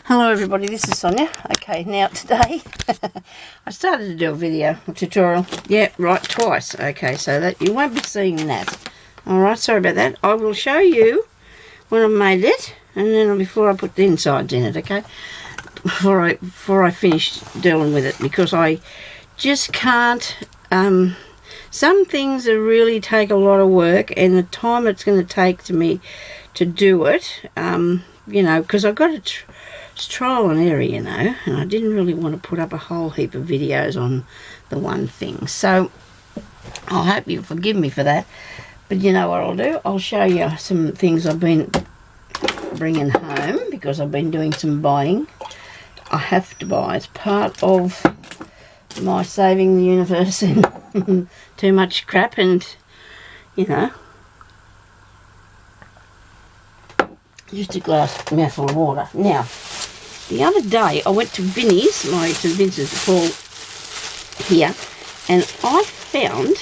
Hello everybody, this is Sonia. Okay, now today I started to do a video, a tutorial. Yeah, right, twice. Okay, so that you won't be seeing that. Alright, sorry about that. I will show you when I've made it, and then before I put the insides in it, okay? Before I finish dealing with it, because I just can't. Some things that really take a lot of work, and the time it's going to take to me to do it, you know, because I've got it's trial and error, you know, and I didn't really want to put up a whole heap of videos on the one thing. So I hope you'll forgive me for that. But you know what I'll do? I'll show you some things I've been bringing home, because I've been doing some buying. I have to buy. It's part of my saving the universe and too much crap, and, you know, just a glass mouthful of water. Now, the other day I went to Vinnie's, my St Vincent's de Paul here, and I found,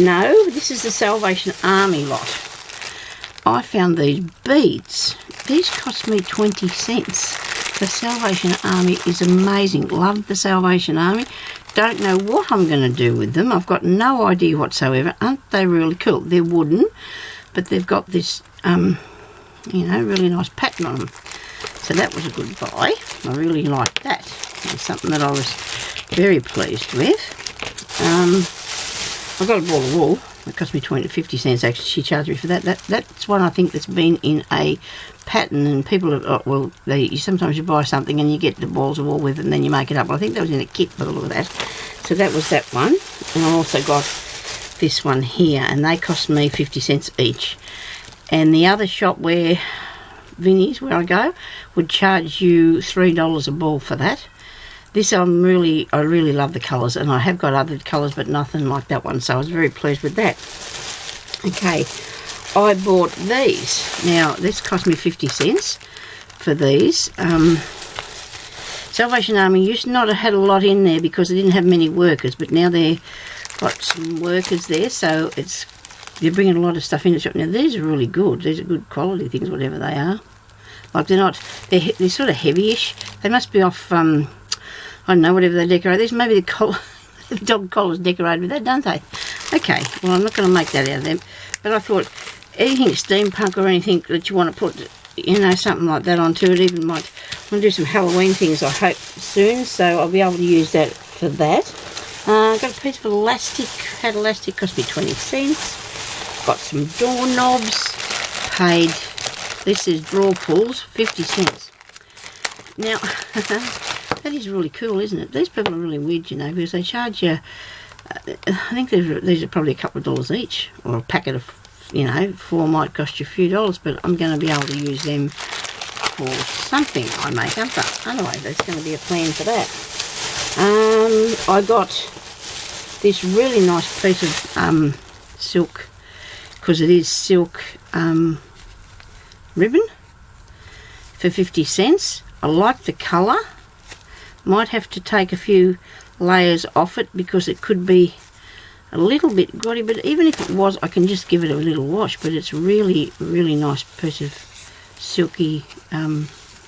no, this is the Salvation Army lot. I found these beads. These cost me 20 cents. The Salvation Army is amazing. Love the Salvation Army. Don't know what I'm going to do with them. I've got no idea whatsoever. Aren't they really cool? They're wooden, but they've got this, you know, really nice pattern on them. So that was a good buy. I really liked that. It's something that I was very pleased with. I got a ball of wool. It cost me 50 cents actually. She charged me for that. That's one I think that's been in a pattern, and people have, oh, well, sometimes you buy something and you get the balls of wool with it and then you make it up. I think that was in a kit by the look of that. So that was that one. And I also got this one here, and they cost me 50 cents each. And the other shop where Vinnie's, where I go, would charge you $3 a ball for that. This I really love the colours, and I have got other colours but nothing like that one, so I was very pleased with that. Okay, I bought these. Now this cost me 50 cents for these. Salvation Army used not to have had a lot in there because they didn't have many workers, but now they've got some workers there, so they're bringing a lot of stuff in the shop. Now these are really good. These are good quality things, whatever they are. Like they're sort of heavy-ish. They must be off, I don't know, whatever they decorate. There's maybe the dog collars decorated with that, don't they? Okay, well, I'm not going to make that out of them. But I thought anything steampunk or anything that you want to put, you know, something like that onto it, even might want to do some Halloween things, I hope, soon. So I'll be able to use that for that. Got a piece of elastic. Had elastic, cost me 20 cents. Got some doorknobs. Paid, this is drawer pulls, 50 cents. Now, that is really cool, isn't it? These people are really weird, you know, because they charge you, I think these are probably a couple of dollars each, or a packet of, you know, 4 might cost you a few dollars, but I'm going to be able to use them for something I make, aren't I? Anyway, there's going to be a plan for that. I got this really nice piece of silk, because it is silk ribbon, for 50 cents. I like the colour. Might have to take a few layers off it because it could be a little bit grotty, but even if it was, I can just give it a little wash. But it's really, really nice piece of silky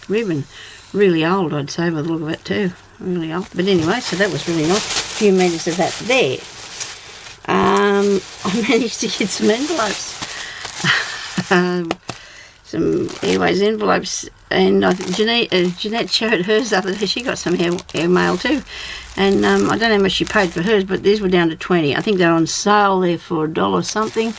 ribbon. Really old, I'd say, by the look of it too. Really old. But anyway, so that was really nice. A few metres of that there. I managed to get some envelopes. Some Airways envelopes, and I think Jeanette showed hers the other day. She got some air mail too, and I don't know how much she paid for hers, but these were down to 20. I think they're on sale there for $1 something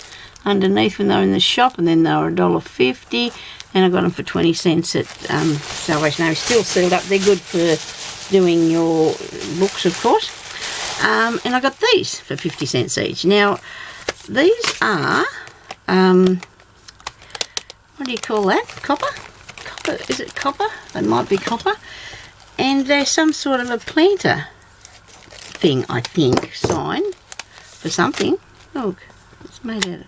underneath when they were in the shop, and then they were $1.50, and I got them for 20 cents at Salvation Army. Still sealed up. They're good for doing your books, of course. And I got these for 50 cents each. Now these are what do you call that? Copper? Copper? Is it copper? They might be copper. And they're some sort of a planter thing, I think. Sign for something. Look, it's made out of.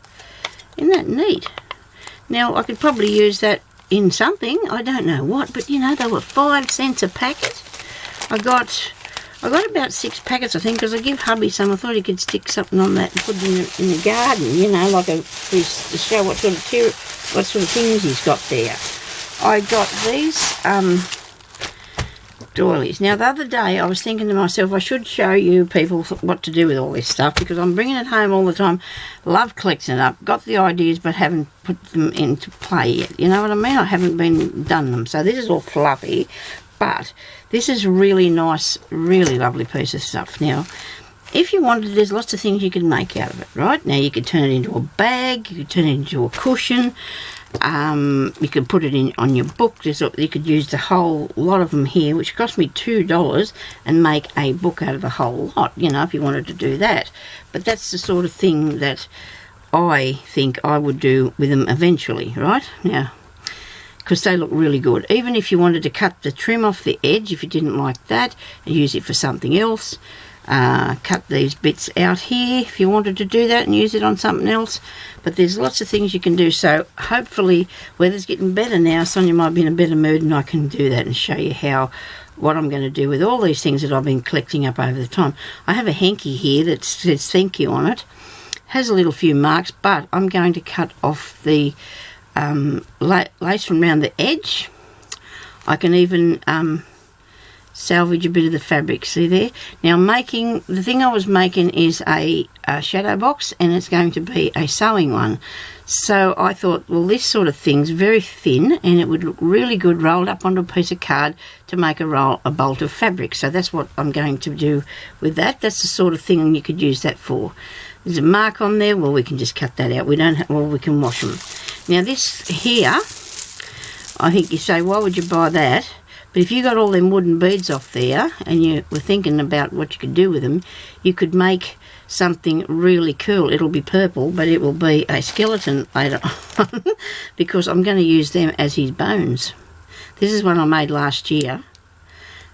Isn't that neat? Now, I could probably use that in something. I don't know what, but you know, they were 5 cents a packet. I got about 6 packets, I think, because I give hubby some. I thought he could stick something on that and put it in the garden, you know, like to show what sort of things he's got there. I got these doilies. Now, the other day I was thinking to myself, I should show you people what to do with all this stuff, because I'm bringing it home all the time. Love collecting it up. Got the ideas but haven't put them into play yet. You know what I mean? I haven't done them. So this is all fluffy, but this is really nice, really lovely piece of stuff. Now, if you wanted, there's lots of things you can make out of it, right? Now, you could turn it into a bag, you could turn it into a cushion, you could put it in on your book. You could use the whole lot of them here, which cost me $2, and make a book out of the whole lot, you know, if you wanted to do that. But that's the sort of thing that I think I would do with them eventually, right? Now, because they look really good. Even if you wanted to cut the trim off the edge, if you didn't like that, and use it for something else. Cut these bits out here if you wanted to do that and use it on something else. But there's lots of things you can do. So hopefully weather's getting better now. Sonya might be in a better mood and I can do that and show you what I'm going to do with all these things that I've been collecting up over the time. I have a hanky here that says thank you on it. Has a little few marks, but I'm going to cut off the lace from around the edge. I can even salvage a bit of the fabric, see there? Now, the thing I was making is a shadow box, and it's going to be a sewing one. So I thought, well, this sort of thing's very thin, and it would look really good rolled up onto a piece of card to make a bolt of fabric. So that's what I'm going to do with that. That's the sort of thing you could use that for. There's a mark on there. Well, we can just cut that out. We can wash them. Now, this here, I think you say, why would you buy that? But if you got all them wooden beads off there and you were thinking about what you could do with them, you could make something really cool. It'll be purple, but it will be a skeleton later on because I'm going to use them as his bones. This is one I made last year,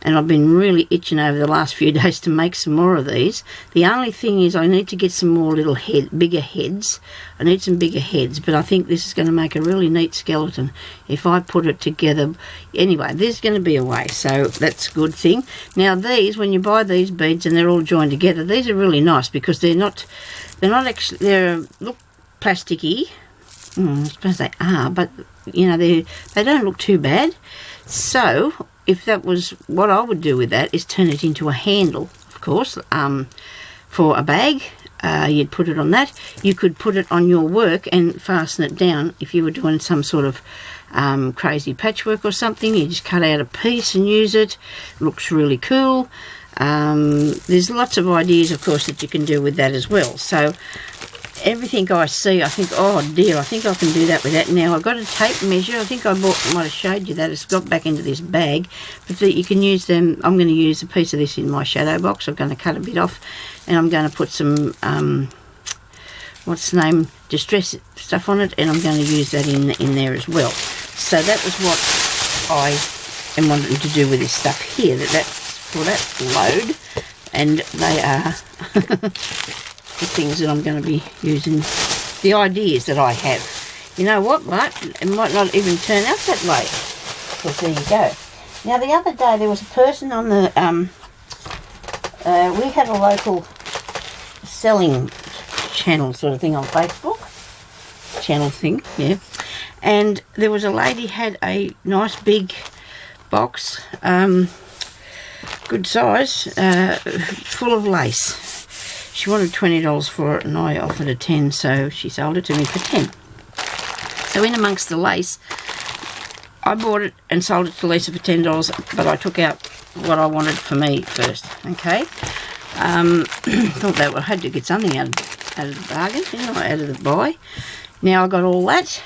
and I've been really itching over the last few days to make some more of these. The only thing is I need to get some more bigger heads. I need some bigger heads, but I think this is going to make a really neat skeleton if I put it together. Anyway, there's going to be a way, so that's a good thing. Now these, when you buy these beads and they're all joined together, these are really nice because they're not actually, they look plasticky. I suppose they are, but you know, they don't look too bad. So if that was what I would do with that, is turn it into a handle, of course, for a bag. You'd put it on that. You could put it on your work and fasten it down if you were doing some sort of crazy patchwork or something. You just cut out a piece and use it. Looks really cool. There's lots of ideas, of course, that you can do with that as well. So everything I see, I think, oh dear, I think I can do that with that. Now, I've got a tape measure. I think I might have showed you that. It's got back into this bag. But that you can use them. I'm going to use a piece of this in my shadow box. I'm going to cut a bit off. And I'm going to put some, distress stuff on it. And I'm going to use that in there as well. So that was what I am wanting to do with this stuff here. That's for that load. And they are... the things that I'm going to be using, the ideas that I have. You know what, but it might not even turn out that way. But there you go. Now, the other day there was a person on the, we had a local selling channel sort of thing on Facebook. Channel thing, yeah. And there was a lady had a nice big box, good size, full of lace. She wanted $20 for it and I offered her 10, so she sold it to me for 10. So in amongst the lace, I bought it and sold it to Lisa for $10, but I took out what I wanted for me first, okay? Thought that I had to get something out of the bargain, didn't I, out of the buy. Now I got all that.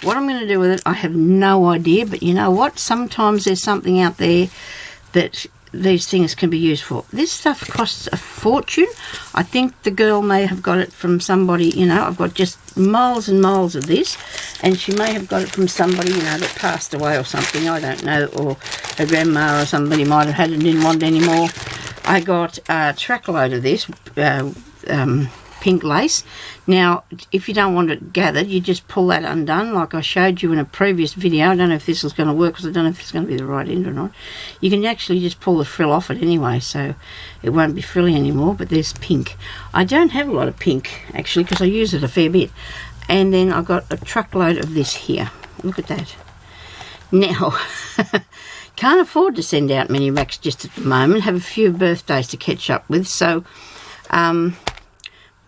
What I'm going to do with it, I have no idea, but you know what? Sometimes there's something out there that these things can be used for. This stuff costs a fortune. I think the girl may have got it from somebody, you know, I've got just miles and miles of this, and she may have got it from somebody, you know, that passed away or something, I don't know, or her grandma or somebody might have had it and didn't want it anymore. I got a truckload of this pink lace. Now, if you don't want it gathered, you just pull that undone, like I showed you in a previous video. I don't know if this is going to work because I don't know if it's going to be the right end or not. You can actually just pull the frill off it anyway, so it won't be frilly anymore, but there's pink. I don't have a lot of pink, actually, because I use it a fair bit. And then I've got a truckload of this here. Look at that. Now, can't afford to send out many racks just at the moment. Have a few birthdays to catch up with. So, but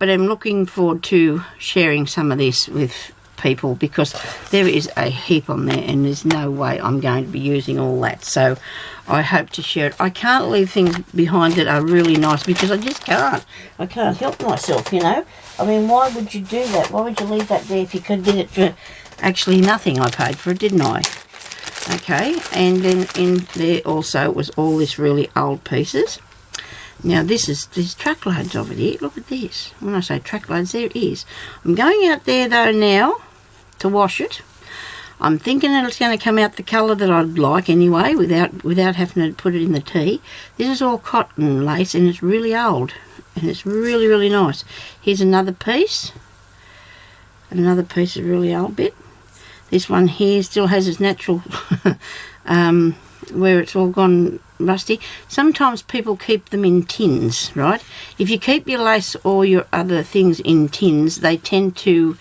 I'm looking forward to sharing some of this with people because there is a heap on there and there's no way I'm going to be using all that. So I hope to share it. I can't leave things behind that are really nice because I just can't. I can't help myself, you know. I mean, why would you do that? Why would you leave that there if you could get it for actually nothing? I paid for it, didn't I? Okay, and then in there also was all this really old pieces. Now there's truckloads of it here. Look at this. When I say truckloads, there it is. I'm going out there though now to wash it. I'm thinking that it's going to come out the colour that I'd like anyway, without having to put it in the tea. This is all cotton lace and it's really old. And it's really, really nice. Here's another piece. And another piece of really old bit. This one here still has its natural, where it's all gone rusty. Sometimes people keep them in tins, right? If you keep your lace or your other things in tins, they tend to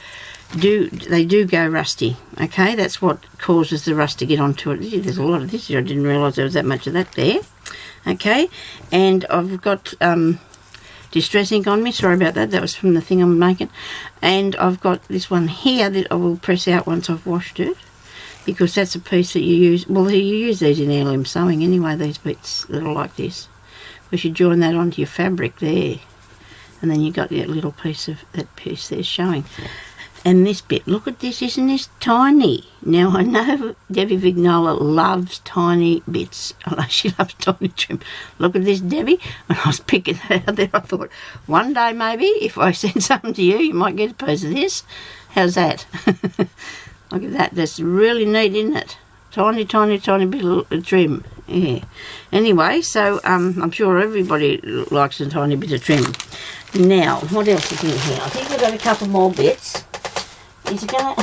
do go rusty, okay? That's what causes the rust to get onto it. There's a lot of this here. I didn't realise there was that much of that there, okay? And I've got distress ink on me. Sorry about that. That was from the thing I'm making. And I've got this one here that I will press out once I've washed it, because that's a piece that you use. Well, you use these in heirloom sewing anyway, these bits that are like this. We should join that onto your fabric there. And then you got that little piece of that piece there showing. And this bit, look at this, isn't this tiny? Now, I know Debbie Vignola loves tiny bits. Although she loves tiny trim. Look at this, Debbie. When I was picking that out there, I thought, one day maybe, if I send something to you, you might get a piece of this. How's that? Look at that. That's really neat, isn't it? Tiny, tiny, tiny bit of trim. Yeah. Anyway, so I'm sure everybody likes a tiny bit of trim. Now, what else is in here? I think we've got a couple more bits. Is it going to...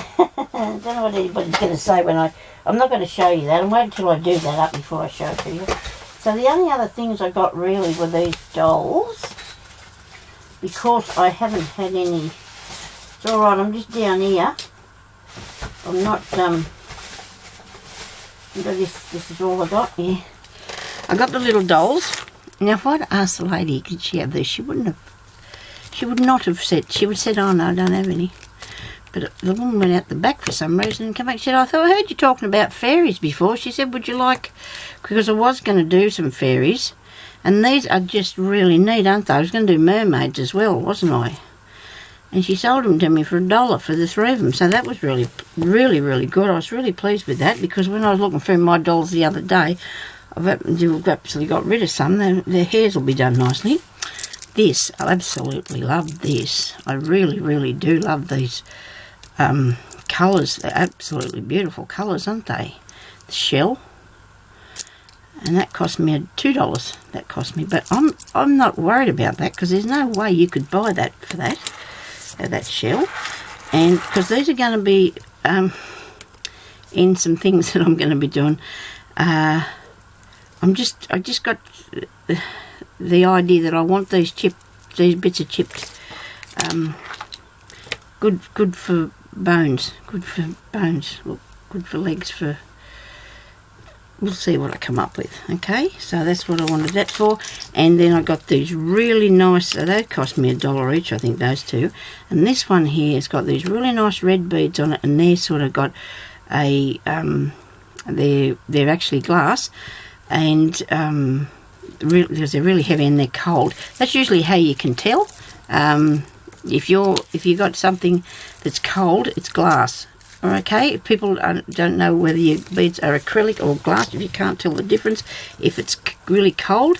I don't know what anybody's going to say when I'm not going to show you that. I'm waiting until I do that up before I show it to you. So the only other things I got really were these dolls. Because I haven't had any... It's alright, I'm just down here. I'm not... This is all I got, yeah. I got the little dolls. Now if I'd asked the lady, could she have these, she would not have said... She would have said, oh no, I don't have any. But the woman went out the back for some reason and came back and said, I thought I heard you talking about fairies before. She said, would you like... Because I was going to do some fairies. And these are just really neat, aren't they? I was going to do mermaids as well, wasn't I? And she sold them to me for $1 for the three of them. So that was really, really, really good. I was really pleased with that because when I was looking through my dolls the other day, I've absolutely got rid of some. Their hairs will be done nicely. This, I absolutely love this. I really, really do love these colours. They're absolutely beautiful colours, aren't they? The shell. And that cost me $2. That cost me. But I'm not worried about that because there's no way you could buy that for that shell. And because these are going to be in some things that I'm going to be doing. I just got the idea that I want these bits of chipped, good for bones, good for legs, we'll see what I come up with. Okay, so that's what I wanted that for. And then I got these really nice, so they cost me $1 each, I think, those two. And this one here has got these really nice red beads on it, and they're sort of got a they're actually glass, and because they're really heavy and they're cold. That's usually how you can tell. If you got something that's cold, it's glass. Okay, if people don't know whether your beads are acrylic or glass, if you can't tell the difference, if it's really cold,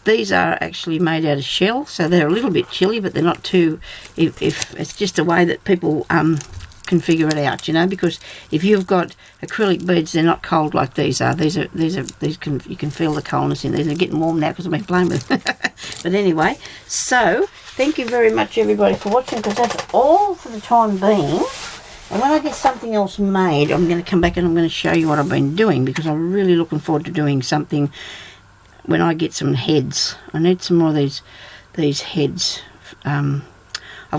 these are actually made out of shell, so they're a little bit chilly, but they're not too. If it's just a way that people can figure it out, you know, because if you've got acrylic beads, they're not cold like these are. You can feel the coldness in these. They're getting warm now because I've been playing with them. But anyway, so thank you very much everybody for watching, because that's all for the time being. And when I get something else made, I'm going to come back and I'm going to show you what I've been doing, because I'm really looking forward to doing something when I get some heads. I need some more of these heads. I've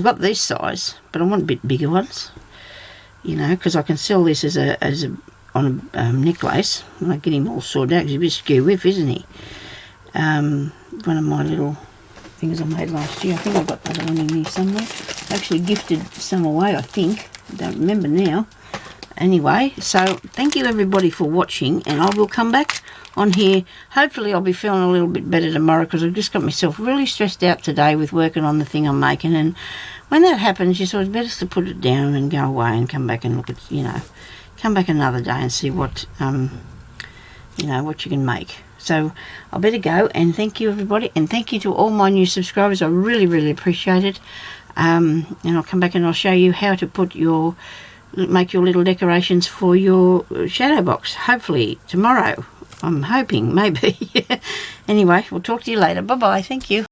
got this size, but I want a bit bigger ones, you know, because I can sell this as on a necklace. I get him all sorted out because he's a bit skew-whiff, isn't he? One of my little things I made last year. I think I've got another one in here somewhere. I actually gifted some away, I think. I don't remember now. Anyway, so thank you everybody for watching, and I will come back on here. Hopefully I'll be feeling a little bit better tomorrow, because I've just got myself really stressed out today with working on the thing I'm making, and when that happens, you sort of better to put it down and go away and come back and look at, come back another day and see what, what you can make. So I better go, and thank you everybody, and thank you to all my new subscribers. I really, really appreciate it. And I'll come back and I'll show you how to make your little decorations for your shadow box, hopefully tomorrow. I'm hoping, maybe. Anyway, we'll talk to you later. Bye-bye. Thank you.